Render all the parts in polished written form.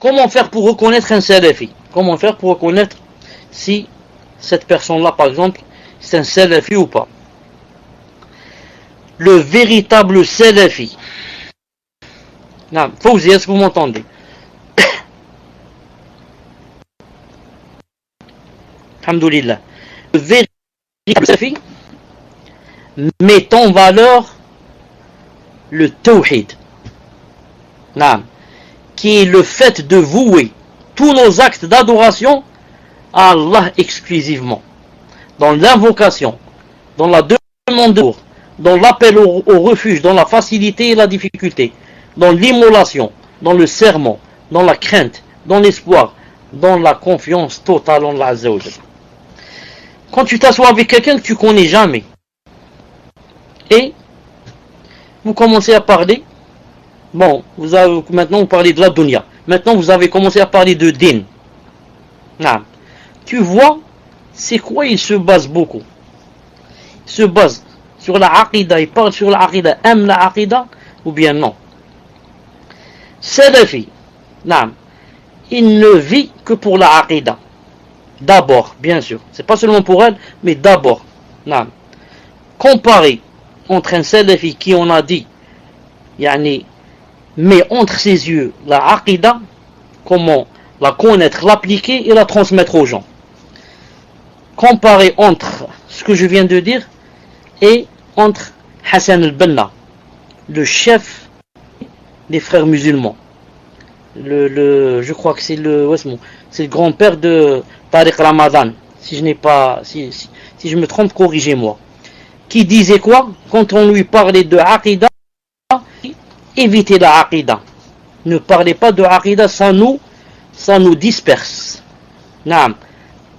Comment faire pour reconnaître un salafi? Comment faire pour reconnaître si cette personne-là, par exemple, c'est un salafi ou pas? Le véritable salafi. Non, Fawzi, est-ce que vous m'entendez? Alhamdoulilah. Le véritable salafi met en valeur le tawhid. Non, qui est le fait de vouer tous nos actes d'adoration à Allah exclusivement. Dans l'invocation, dans la demande d'amour, dans l'appel au refuge, dans la facilité et la difficulté, dans l'immolation, dans le serment, dans la crainte, dans l'espoir, dans la confiance totale en Allah Azza wa Jalla. Quand tu t'assois avec quelqu'un que tu connais jamais, et vous commencez à parler, bon, maintenant vous parlez de la dunya, maintenant vous avez commencé à parler de din. Non. Tu vois, c'est quoi il se base beaucoup? Il se base sur la aqida, il parle sur la aqida, aime la aqida, ou bien non? Salafi, non, il ne vit que pour la aqida. D'abord, bien sûr, c'est pas seulement pour elle, mais d'abord, non. Comparer entre un salafi qui, on a dit, yani, met entre ses yeux la aqida, comment la connaître, l'appliquer et la transmettre aux gens. Comparer entre ce que je viens de dire et entre Hassan al-Banna, le chef des frères musulmans. Je crois que c'est le grand-père de Tariq Ramadan. Si je me trompe, corrigez-moi. Qui disait quoi? Quand on lui parlait de aqida, évitez la aqida. Ne parlez pas de aqida, ça nous disperse. Naam.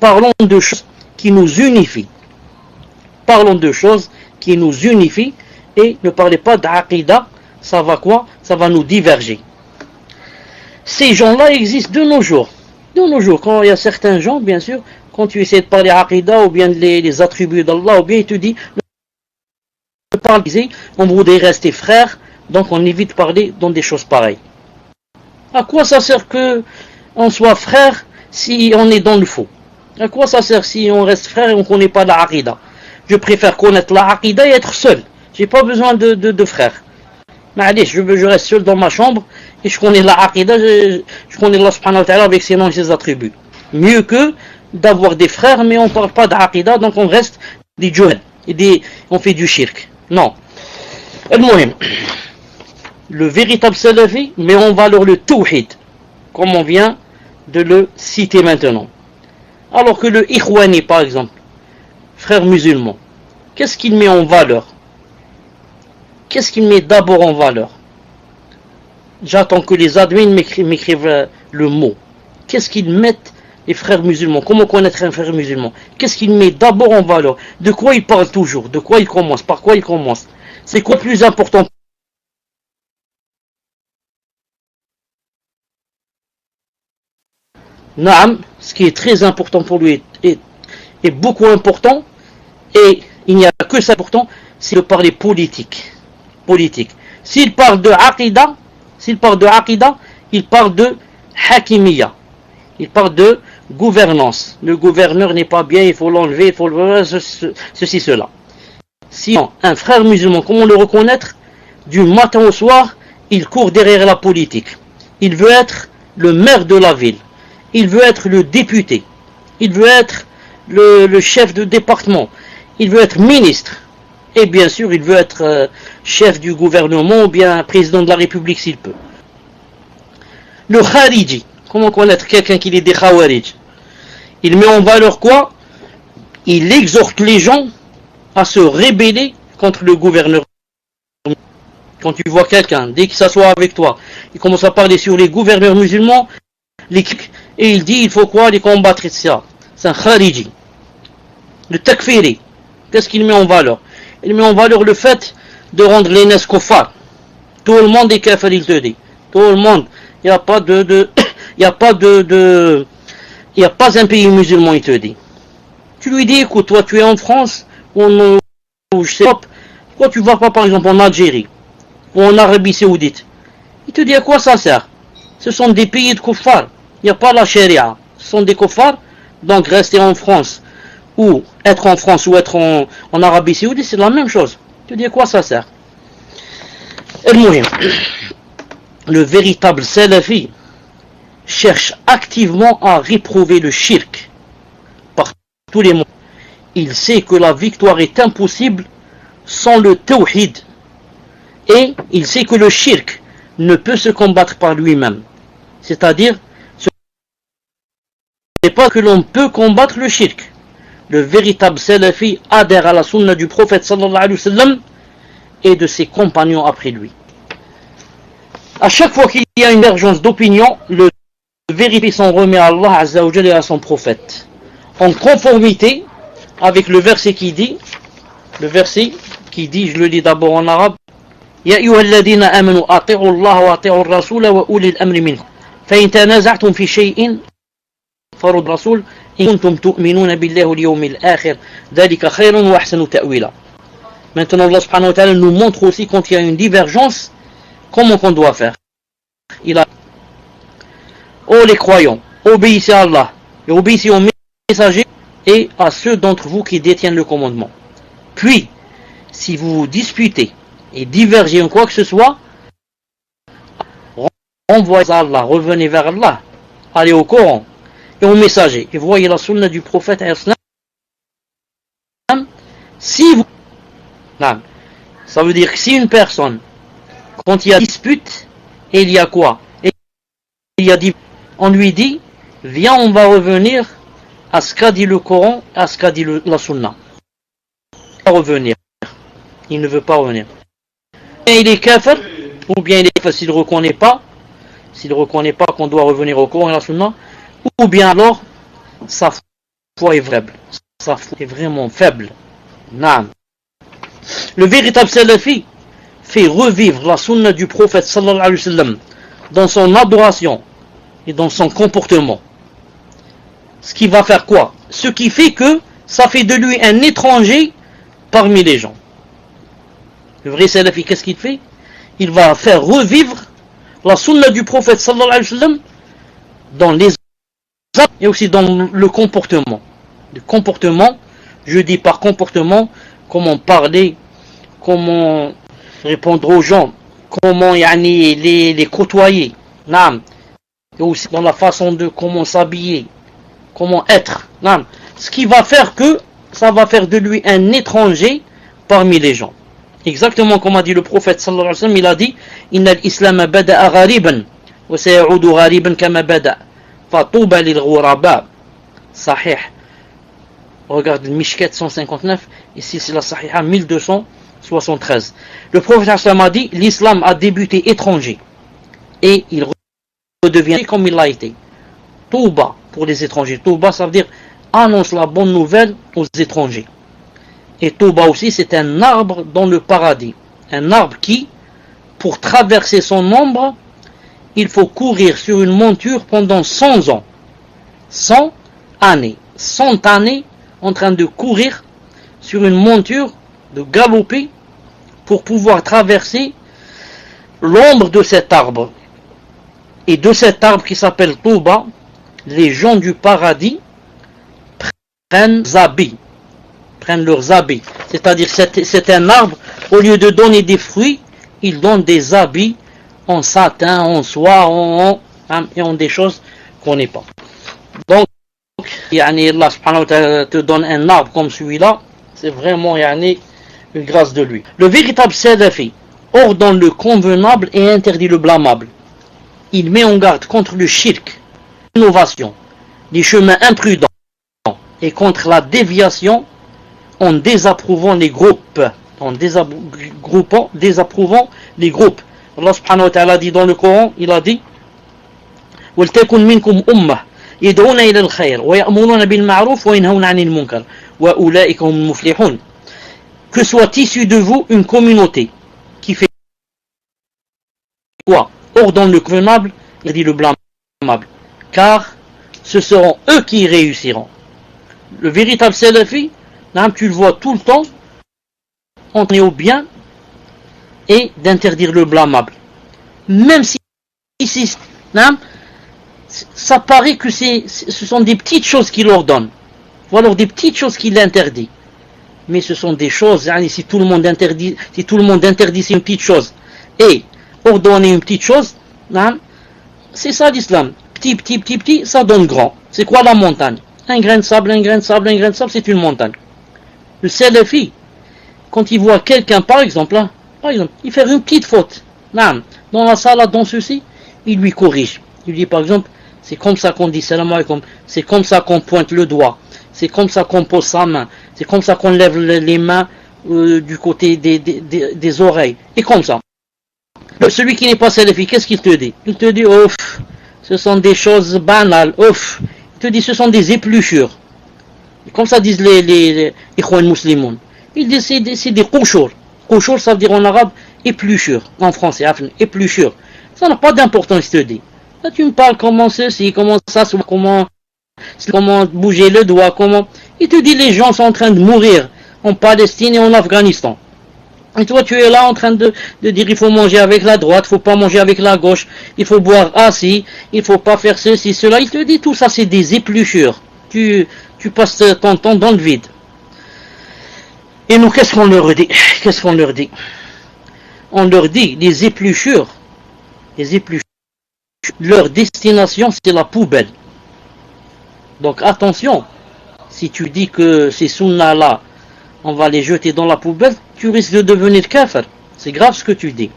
Parlons de choses qui nous unifient. Parlons de choses qui nous unifient et ne parlez pas d'aqida, ça va quoi? Ça va nous diverger. Ces gens-là existent de nos jours. De nos jours, quand il y a certains gens, bien sûr, quand tu essaies de parler aqida ou bien les attributs d'Allah, ou bien il te dit ne parlez, on voudrait rester frères, donc on évite de parler dans des choses pareilles. À quoi ça sert que on soit frère si on est dans le faux? À quoi ça sert si on reste frère et on ne connaît pas la aqida? Je préfère connaître la aqida et être seul. J'ai pas besoin de frères. Mais allez, je reste seul dans ma chambre et je connais la aqida, je connais Allah subhanahu wa ta'ala avec ses noms et ses attributs. Mieux que d'avoir des frères, mais on ne parle pas d'aqida, donc on reste des juhal, on fait du shirk. Non. Le véritable salafi met en valeur le tawhid, comme on vient de le citer maintenant. Alors que le ikhwani, par exemple, frère musulman, qu'est-ce qu'il met en valeur? Qu'est-ce qu'il met d'abord en valeur? J'attends que les admins m'écrivent le mot. Qu'est-ce qu'ils mettent, les frères musulmans? Comment connaître un frère musulman? Qu'est-ce qu'il met d'abord en valeur? De quoi il parle toujours? De quoi il commence? Par quoi il commence? C'est quoi le plus important? Naam, ce qui est très important pour lui est beaucoup important, et il n'y a que ça important, c'est de parler politique. S'il parle de aqida, il parle de hakimiyya. Il parle de gouvernance. Le gouverneur n'est pas bien, il faut l'enlever, il faut ceci, cela. Sinon, un frère musulman, comment le reconnaître? Du matin au soir, il court derrière la politique. Il veut être le maire de la ville. Il veut être le député. Il veut être le chef de département. Il veut être ministre. Et bien sûr, il veut être chef du gouvernement ou bien président de la République s'il peut. Le khariji. Comment connaître quelqu'un qui est des khawarij? Il met en valeur quoi? Il exhorte les gens à se rébeller contre le gouverneur. Quand tu vois quelqu'un, dès qu'il s'assoit avec toi, il commence à parler sur les gouverneurs musulmans, et il dit il faut quoi? Les combattre, etc. C'est un khariji. Le takfiri, qu'est-ce qu'il met en valeur? Il met en valeur le fait de rendre les nas kuffar. Tout le monde est kafir, il te dit. Tout le monde. Il n'y a pas il n'y a pas un pays musulman, il te dit. Tu lui dis, écoute, toi tu es en France, ou je sais pas, pourquoi tu vas pas par exemple en Algérie, ou en Arabie Saoudite? Il te dit à quoi ça sert? ce sont des pays de kuffar. Il n'y a pas la charia. Ce sont des kuffars. Donc rester en France ou être en Arabie Saoudite, c'est la même chose. Tu dis à quoi ça sert? Le véritable salafi cherche activement à réprouver le shirk par tous les moyens. Il sait que la victoire est impossible sans le tawhid. Et il sait que le shirk ne peut se combattre par lui-même. C'est-à-dire, ce n'est pas que l'on peut combattre le shirk. Le véritable salafi adhère à la sunna du prophète sallallahu alayhi wa sallam et de ses compagnons après lui. À chaque fois qu'il y a une divergence d'opinion, le vérité s'en remet à Allah azza wa jalla et à son prophète. En conformité avec le verset qui dit, je le lis d'abord en arabe, Ya ayyuhalladhina amanu ati'u Allah wa ati'u ar-rasula wa ulil amri minkum. Fa in tanaza'tum fi shay'in farud rasul in kuntum tu'minuna billahi wal yawmil akhir dhalika khayrun wa ahsanu ta'wila. Maintenant Allah subhanahu wa ta'ala nous montre aussi quand il y a une divergence comment qu'on doit faire. Il a ô les croyants, obéissez à Allah et obéissez aux messagers et à ceux d'entre vous qui détiennent le commandement. Puis, si vous vous disputez et divergez en quoi que ce soit, renvoyez à Allah, revenez vers Allah, allez au Coran et aux messagers et voyez la sunna du prophète islam. Si vous, ça veut dire que si une personne, quand il y a dispute, et il y a quoi? On lui dit, viens, on va revenir à ce qu'a dit le Coran, à ce qu'a dit la sunna. Il va revenir. Il ne veut pas revenir. Et il est kafir, ou bien il est kafir s'il ne reconnaît pas qu'on doit revenir au Coran et à la sunna, ou bien alors sa foi est faible. Sa foi est vraiment faible. Naam. Le véritable salafi fait revivre la sunna du prophète sallallahu alayhi wa sallam dans son adoration et dans son comportement. Ce qui va faire quoi? Ce qui fait que ça fait de lui un étranger parmi les gens. Le vrai salafi, qu'est-ce qu'il fait? Il va faire revivre la sunna du prophète sallallahu alayhi wa sallam dans les actes et aussi dans le comportement. Le comportement, je dis par comportement, comment parler, comment répondre aux gens, comment les côtoyer, et aussi dans la façon de comment s'habiller, comment être, ce qui va faire que ça va faire de lui un étranger parmi les gens. Exactement comme a dit le prophète sallallahu alayhi wa sallam, il a dit Inna al-islam bada'a ghariban wa sayaudu ghariban kama bada' fatuba lil ghuraba. Sahih. Regarde le Mishkat 159, ici c'est la Sahiha 1273. Le prophète sallallahu a dit l'islam a débuté étranger et il redevient comme il l'a été. Touba pour les étrangers. Touba ça veut dire annonce la bonne nouvelle aux étrangers. Et Touba aussi c'est un arbre dans le paradis. Un arbre qui, pour traverser son ombre, il faut courir sur une monture pendant 100 ans. 100 années. 100 années en train de courir sur une monture, de galoper, pour pouvoir traverser l'ombre de cet arbre. Et de cet arbre qui s'appelle Touba, les gens du paradis prennent leurs habits. C'est-à-dire c'est un arbre, au lieu de donner des fruits, il donne des habits en satin, en soie, et en des choses qu'on n'est pas. Donc, Allah subhanahu wa ta'ala te donne un arbre comme celui-là, c'est vraiment une grâce de lui. Le véritable salafi ordonne le convenable et interdit le blâmable. Il met en garde contre le shirk, l'innovation, les chemins imprudents et contre la déviation en désapprouvant les groupes. Désapprouvant les groupes. Allah subhanahu wa ta'ala dit dans le Coran, il a dit وَلْتَكُنْ مِنْكُمْ أُمَّةٌ يدعون إلى الخير ويأمرون بالمعروف وينهون عن المنكر وأولئك هم المفلحون. Que soit issue de vous une communauté qui fait quoi? Ordonne le convenable et dit le blâmable, car ce seront eux qui réussiront. Le véritable salafi, tu le vois tout le temps, on est au bien et d'interdire le blâmable. Même si ici Non, ça paraît que ce sont des petites choses qu'il ordonne, ou alors des petites choses qu'il interdit. Mais ce sont des choses, si tout le monde interdit une petite chose et ordonner une petite chose, c'est ça l'islam. Petit, ça donne grand. C'est quoi la montagne? Un grain de sable, c'est une montagne. Le salafi, quand il voit quelqu'un, par exemple, il fait une petite faute, dans la salle, dans ceci, il lui corrige. Il dit par exemple, c'est comme ça qu'on dit salam alaikum, c'est comme ça qu'on pointe le doigt, c'est comme ça qu'on pose sa main, c'est comme ça qu'on lève les mains du côté des oreilles, et comme ça. Celui qui n'est pas salafi, qu'est-ce qu'il te dit? Il te dit, ouf, ce sont des choses banales, ouf. Il te dit, ce sont des épluchures. Et comme ça disent les ikhwan musulmans. Il dit, c'est des kouchour. Kouchour, ça veut dire en arabe, épluchure. En français, épluchure. Ça n'a pas d'importance, il te dit. Là, tu me parles comment ceci, comment ça, comment bouger le doigt, comment... Il te dit, les gens sont en train de mourir en Palestine et en Afghanistan. Et toi, tu es là en train de dire, il faut manger avec la droite, il ne faut pas manger avec la gauche, il faut boire assis, il ne faut pas faire ceci, cela. Il te dit, tout ça, c'est des épluchures. Tu passes ton temps dans le vide. Et nous, qu'est-ce qu'on leur dit? On leur dit, les épluchures, leur destination, c'est la poubelle. Donc, attention, si tu dis que ces sunnahs-là, on va les jeter dans la poubelle, tu risques de devenir kafir. C'est grave ce que tu dis.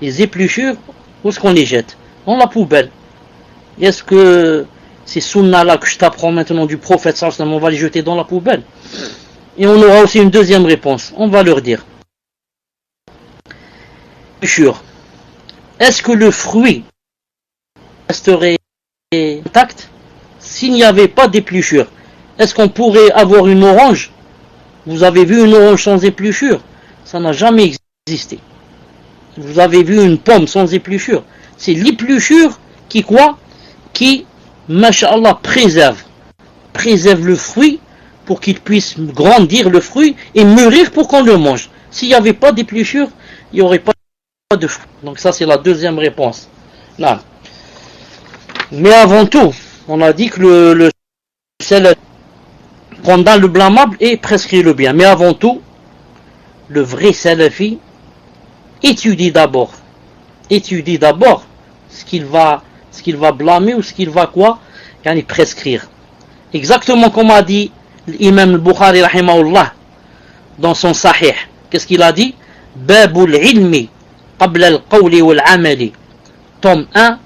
Les épluchures, où est-ce qu'on les jette? Dans la poubelle. Est-ce que ces sunnahs-là que je t'apprends maintenant du prophète, on va les jeter dans la poubelle? Et on aura aussi une deuxième réponse. On va leur dire. Est-ce que le fruit resterait intact s'il n'y avait pas d'épluchure? Est-ce qu'on pourrait avoir une orange? Vous avez vu une orange sans épluchure? Ça n'a jamais existé. Vous avez vu une pomme sans épluchure? C'est l'épluchure qui quoi? Qui, masha'Allah, préserve le fruit pour qu'il puisse grandir le fruit et mûrir pour qu'on le mange. S'il n'y avait pas d'épluchure, il n'y aurait pas de fruit. Donc ça c'est la deuxième réponse. Là. Mais avant tout, on a dit que le sel condamne le blâmable et prescrit le bien. Mais avant tout, le vrai salafi étudie d'abord ce qu'il va blâmer ou ce qu'il va quoi, prescrire. Exactement comme a dit l'imam al-Bukhari rahimahullah dans son sahih. Qu'est-ce qu'il a dit? Babul ilmi qabla al-qawli wal-amali. Tome 1,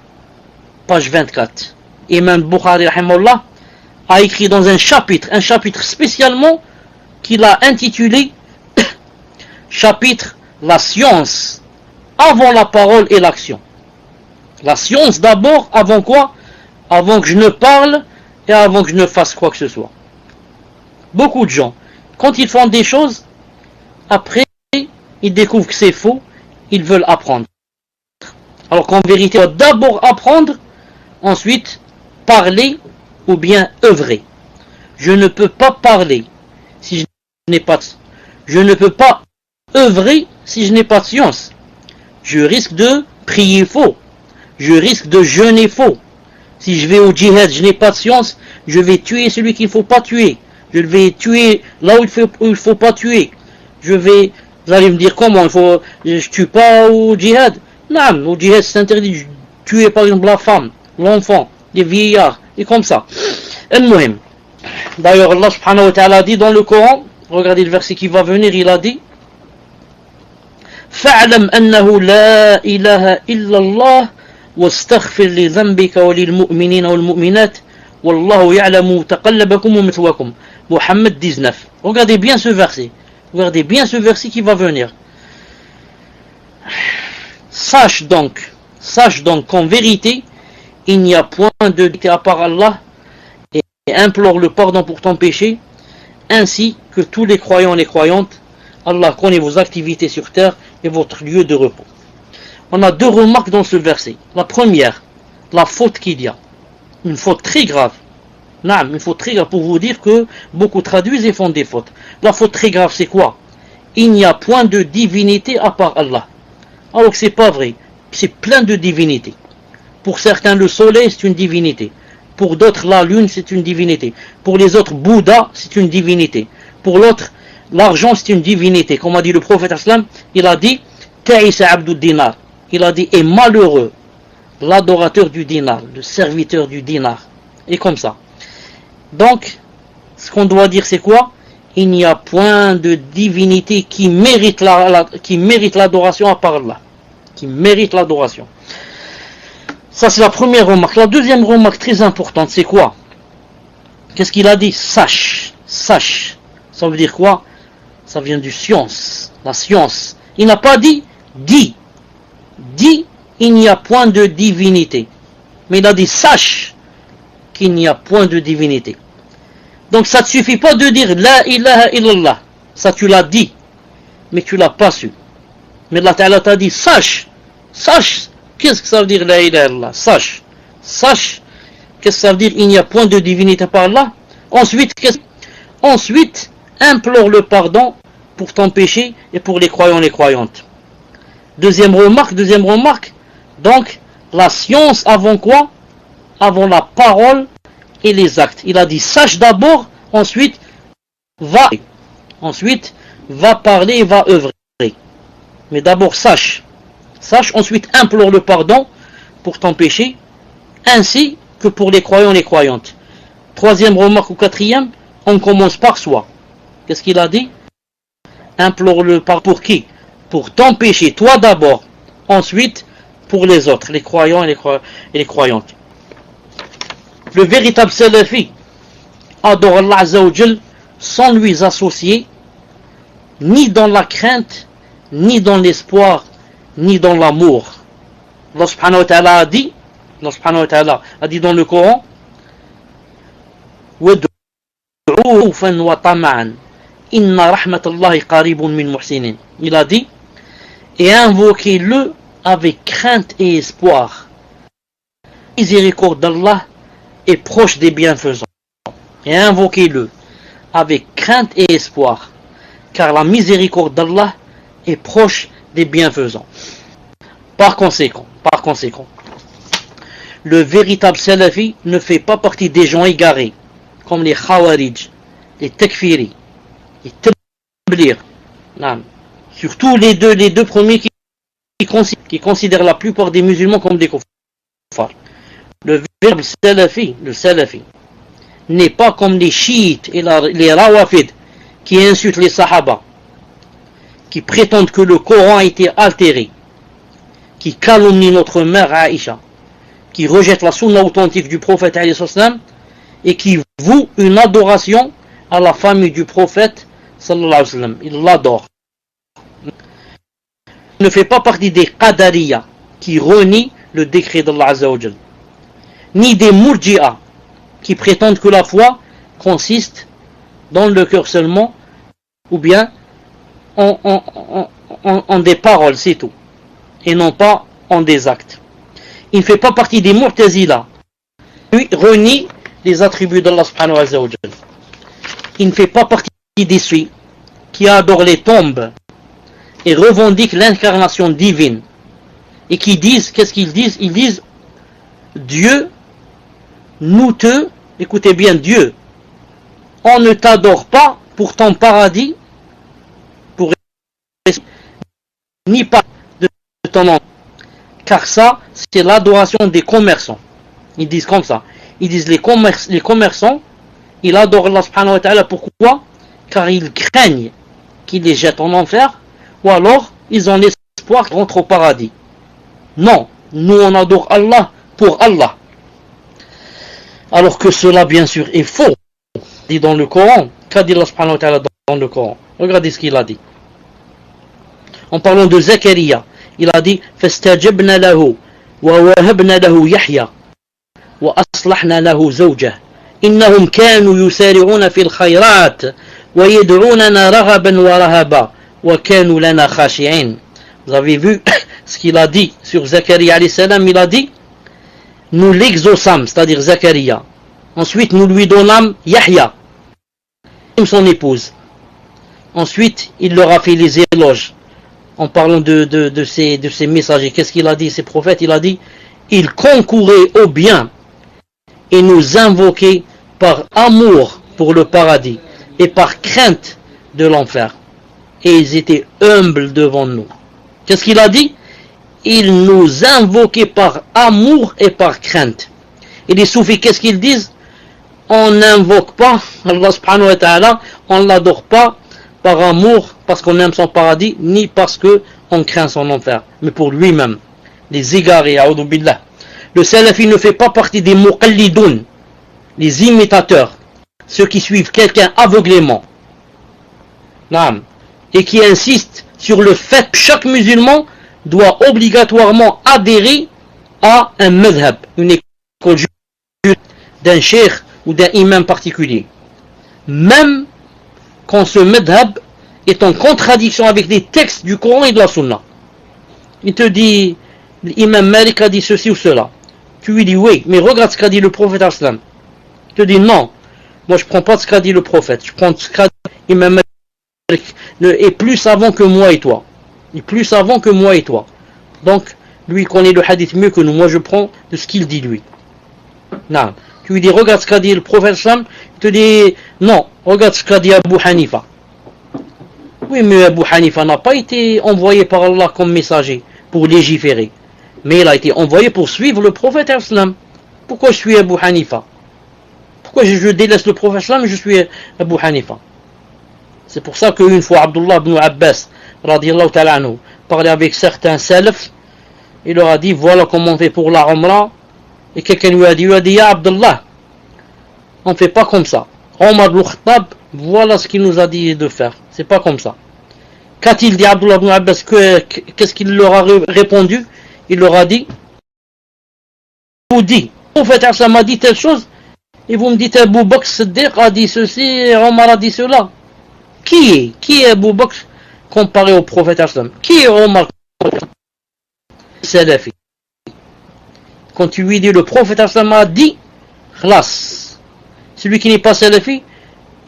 page 24. Imam al-Bukhari rahimahullah a écrit dans un chapitre spécialement qu'il a intitulé chapitre la science avant la parole et l'action. La science d'abord, avant quoi? Avant que je ne parle et avant que je ne fasse quoi que ce soit. Beaucoup de gens, quand ils font des choses, après, ils découvrent que c'est faux, ils veulent apprendre. Alors qu'en vérité, on doit d'abord apprendre, ensuite parler ou bien œuvrer. Je ne peux pas parler si je n'ai pas de... Je ne peux pas œuvrer si je n'ai pas de science. Je risque de prier faux. Je risque de jeûner faux. Si je vais au djihad, je n'ai pas de science, je vais tuer celui qu'il ne faut pas tuer. Je vais tuer là où il ne faut pas tuer. Vous allez me dire comment, je tue pas au djihad. Non, au djihad c'est interdit de tuer par exemple la femme, l'enfant, les vieillards, et comme ça. Al-Muhim. D'ailleurs, Allah subhanahu wa ta'ala dit dans le Coran, regardez le verset qui va venir, il a dit فَاعْلَمْ أَنَّهُ لَا إِلَهَ إِلَّا اللَّهُ وَاسْتَغْفِرْ لِذَنْبِكَ وَلِلْمُؤْمِنِينَ وَالْمُؤْمِنَاتِ وَاللَّهُ يَعْلَمُ تَقَلَّبَكُمْ وَمَثْوَاكُمْ. Mohammed 19. Regardez bien ce verset. Regardez bien ce verset qui va venir. Sache donc qu'en vérité, il n'y a point de divinité à part Allah et implore le pardon pour ton péché, ainsi que tous les croyants et les croyantes. Allah connaît vos activités sur terre et votre lieu de repos. On a deux remarques dans ce verset. La première, la faute qu'il y a. Une faute très grave. Une faute très grave pour vous dire que beaucoup traduisent et font des fautes. La faute très grave, c'est quoi? Il n'y a point de divinité à part Allah. Alors que c'est pas vrai. C'est plein de divinités. Pour certains, le soleil, c'est une divinité. Pour d'autres, la lune, c'est une divinité. Pour les autres, Bouddha, c'est une divinité. Pour l'autre, l'argent, c'est une divinité. Comme a dit le prophète islam, il a dit Ta'isa Abdul Dinar. Il a dit est malheureux l'adorateur du dinar, le serviteur du dinar. Et comme ça. Donc, ce qu'on doit dire, c'est quoi? Il n'y a point de divinité qui mérite l'adoration à part Allah. Qui mérite l'adoration. Ça, c'est la première remarque. La deuxième remarque très importante, c'est quoi? Qu'est-ce qu'il a dit? Sache. Sache. Ça veut dire quoi? Ça vient du science. La science. Il n'a pas dit dis. Dis, il n'y a point de divinité. Mais il a dit sache qu'il n'y a point de divinité. Donc ça ne suffit pas de dire la ilaha illallah. Ça tu l'as dit, mais tu l'as pas su. Mais Allah Ta'ala t'a dit sache. Sache. Qu'est-ce que ça veut dire la ilaha illallah? Sache. Sache. Qu'est-ce que ça veut dire? Il n'y a point de divinité par là. Ensuite, implore le pardon pour ton péché et pour les croyants et les croyantes. Deuxième remarque. Donc, la science avant quoi? Avant la parole et les actes. Il a dit sache d'abord, ensuite va parler et va œuvrer. Mais d'abord sache, ensuite implore le pardon pour ton péché, ainsi que pour les croyants et les croyantes. Troisième remarque ou quatrième, on commence par soi. Qu'est-ce qu'il a dit? Implore le pardon pour qui? Pour ton péché, toi d'abord, ensuite pour les autres, les croyants et les croyantes. Le véritable salafi adore Allah Azza wa Jal sans lui associer ni dans la crainte, ni dans l'espoir, ni dans l'amour. Allah subhanahu wa ta'ala a dit dans le Coran وَدْعُوفًا وَطَمَعًا إِنَّ رَحْمَةَ اللَّهِ قَرِيبٌ مِّن مُحْسِنِينَ. Il a dit et invoquez-le avec crainte et espoir. La miséricorde d'Allah est proche des bienfaisants. Et invoquez-le avec crainte et espoir, car la miséricorde d'Allah est proche des bienfaisants. Par conséquent, le véritable salafi ne fait pas partie des gens égarés, comme les khawarij, les takfiri, les tablir. Surtout les deux premiers qui considèrent la plupart des musulmans comme des kuffars. Le véritable salafi, n'est pas comme les chiites et les rawafid qui insultent les sahaba, qui prétendent que le Coran a été altéré, qui calomnient notre mère Aïcha, qui rejettent la sunna authentique du prophète et qui vouent une adoration à la famille du prophète sallallahu alayhi wa sallam. Il l'adore. Il ne fait pas partie des qadariya qui renient le décret d'Allah Azza wa Jal, ni des murji'a qui prétendent que la foi consiste dans le cœur seulement, ou bien en des paroles, c'est tout, et non pas en des actes. Il ne fait pas partie des mu'tazila, lui renie les attributs d'Allah subhanahu wa ta'ala. Il ne fait pas partie des suites qui adorent les tombes et revendiquent l'incarnation divine, et qui disent, qu'est-ce qu'ils disent? Ils disent Dieu, écoutez bien, Dieu, on ne t'adore pas pour ton paradis, ni pas de ton nom, car ça, c'est l'adoration des commerçants. Ils disent comme ça. Ils disent les commerçants, ils adorent Allah subhanahu wa ta'ala. Pourquoi? Car ils craignent qu'il les jette en enfer, ou alors ils ont l'espoir qu'ils rentrent au paradis. Non, nous on adore Allah pour Allah. Alors que cela, bien sûr, est faux. Dit dans le Coran, qu'a dit Allah subhanahu wa ta'ala dans le Coran? Regardez ce qu'il a dit. En parlant de Zakaria, il a dit فَاسْتَجَبْنَا لَهُ وَوَهَبْنَا لَهُ يَحْيَى وَأَصْلَحْنَا لَهُ زَوْجَهُ إِنَّهُمْ كَانُوا يُسَارِعُونَ فِي الْخَيْرَاتِ وَيَدْعُونَنَا رَغَبًا وَرَهَبًا وَكَانُوا لَنَا خَاشِعِينَ. Vous avez vu ce qu'il a dit sur Zakaria alayhi salam? Il a dit nous l'exaucâmes, c'est-à-dire Zakaria. Ensuite, nous lui donnâmes Yahya, son épouse. Ensuite, il leur a fait les éloges en parlant de ces messagers. Qu'est-ce qu'il a dit, ces prophètes? Il a dit ils concouraient au bien et nous invoquaient par amour pour le paradis et par crainte de l'enfer. Et ils étaient humbles devant nous. Qu'est-ce qu'il a dit? Ils nous invoquaient par amour et par crainte. Et les soufis, qu'est-ce qu'ils disent? On n'invoque pas Allah subhanahu wa ta'ala, on ne l'adore pas par amour, parce qu'on aime son paradis, ni parce qu'on craint son enfer, mais pour lui-même. Les égarés, a'udhu billah. Le salafi ne fait pas partie des muqallidoun, les imitateurs, ceux qui suivent quelqu'un aveuglément, et qui insistent sur le fait que chaque musulman doit obligatoirement adhérer à un madhab, une école d'un cheikh ou d'un imam particulier, même quand ce madhab est en contradiction avec les textes du Coran et de la Sunna. Il te dit, l'imam Malik a dit ceci ou cela. Tu lui dis oui, mais regarde ce qu'a dit le prophète Aslam. Il te dit non, moi je prends pas ce qu'a dit le prophète, je prends ce qu'a dit l'imam Malik, est plus savant que moi et toi. Il est plus savant que moi et toi. Donc, lui connaît le hadith mieux que nous. Moi je prends de ce qu'il dit lui. Non. Tu lui dis regarde ce qu'a dit le prophète Aslam, il te dit non, regarde ce qu'a dit Abu Hanifa. Oui, mais Abu Hanifa n'a pas été envoyé par Allah comme messager pour légiférer. Mais il a été envoyé pour suivre le prophète Islam. Pourquoi je suis Abu Hanifa? Pourquoi je délaisse le prophète Islam et je suis Abu Hanifa? C'est pour ça qu'une fois Abdullah ibn Abbas radiyallahu ta'ala anhu parlait avec certains salafs, il leur a dit voilà comment on fait pour la Umrah. Et quelqu'un lui a dit ya Abdullah, on ne fait pas comme ça. Omar ibn Khattab, voilà ce qu'il nous a dit de faire. C'est pas comme ça. Qu'a-t-il dit Abdullah ibn Abbas? Qu'est-ce qu'il leur a répondu? Il leur a dit, vous dites, le prophète Aslam a dit telle chose, et vous me dites Abu Bakr Siddiq a dit ceci, Omar a dit cela. Qui est Abu Bakr comparé au prophète Aslam? Qui est Omar? Salafi. Quand tu lui dis le prophète Aslam a dit, khlas. Celui qui n'est pas salafi,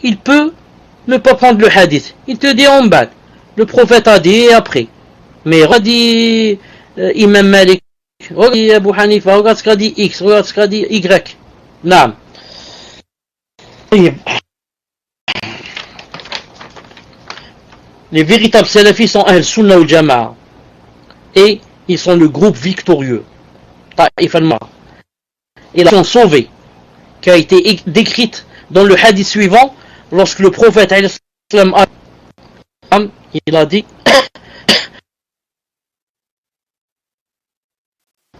il peut ne pas prendre le hadith. Il te dit en bas, le prophète a dit et après. Mais redit Imam Malik, regarde Abu Hanifa, regarde ce qu'a dit X, regarde ce qu'a dit Y. Naam. Les véritables salafis sont Ahl Sunnah ou Jama'a. Et ils sont le groupe victorieux. Ta'if al-Mar. Et la sont sauvés, qui a été décrite dans le hadith suivant, lorsque le prophète il a dit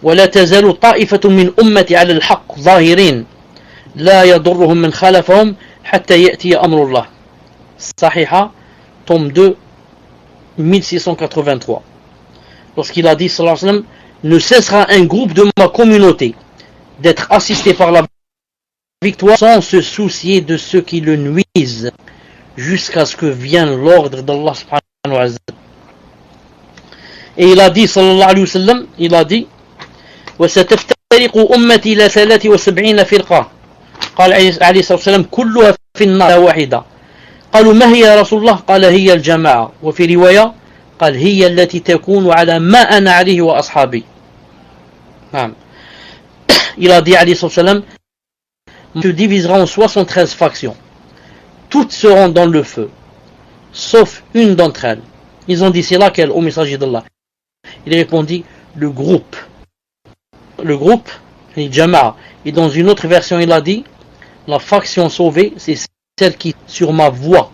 ولا تزال طائفة من أمتي على الحق ظاهرين لا يضرهم من خالفهم حتى يأتي أمر الله. Sahiha, tome 2, 1683. Lorsqu'il a dit sallallahu alayhi wa sallam, ne cessera un groupe de ma communauté d'être assisté par la victoire sans se soucier de ceux qui le nuisent jusqu'à ce que vienne l'ordre d'Allah subhanahu wa ta'ala. Et il a dit sallallahu alayhi wa sallam, il a dit وستفترق أمتي إلى 73 فرقة قال عليه الصلاة والسلام كلها في النار واحدة قالوا ما هي يا رسول الله قال هي الجماعة وفي رواية قال هي التي تكون على ما أنا عليه وأصحابي. نعم. Il a dit عليه الصلاة والسلام se divisera en 73 factions, toutes seront dans le feu sauf une d'entre elles. Ils ont dit c'est laquelle au messager d'Allah? Il répondit le groupe, les Jama'a. Et dans une autre version il a dit la faction sauvée c'est celle qui est sur ma voie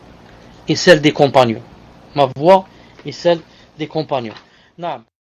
et celle des compagnons. Ma voie et celle des compagnons. Non.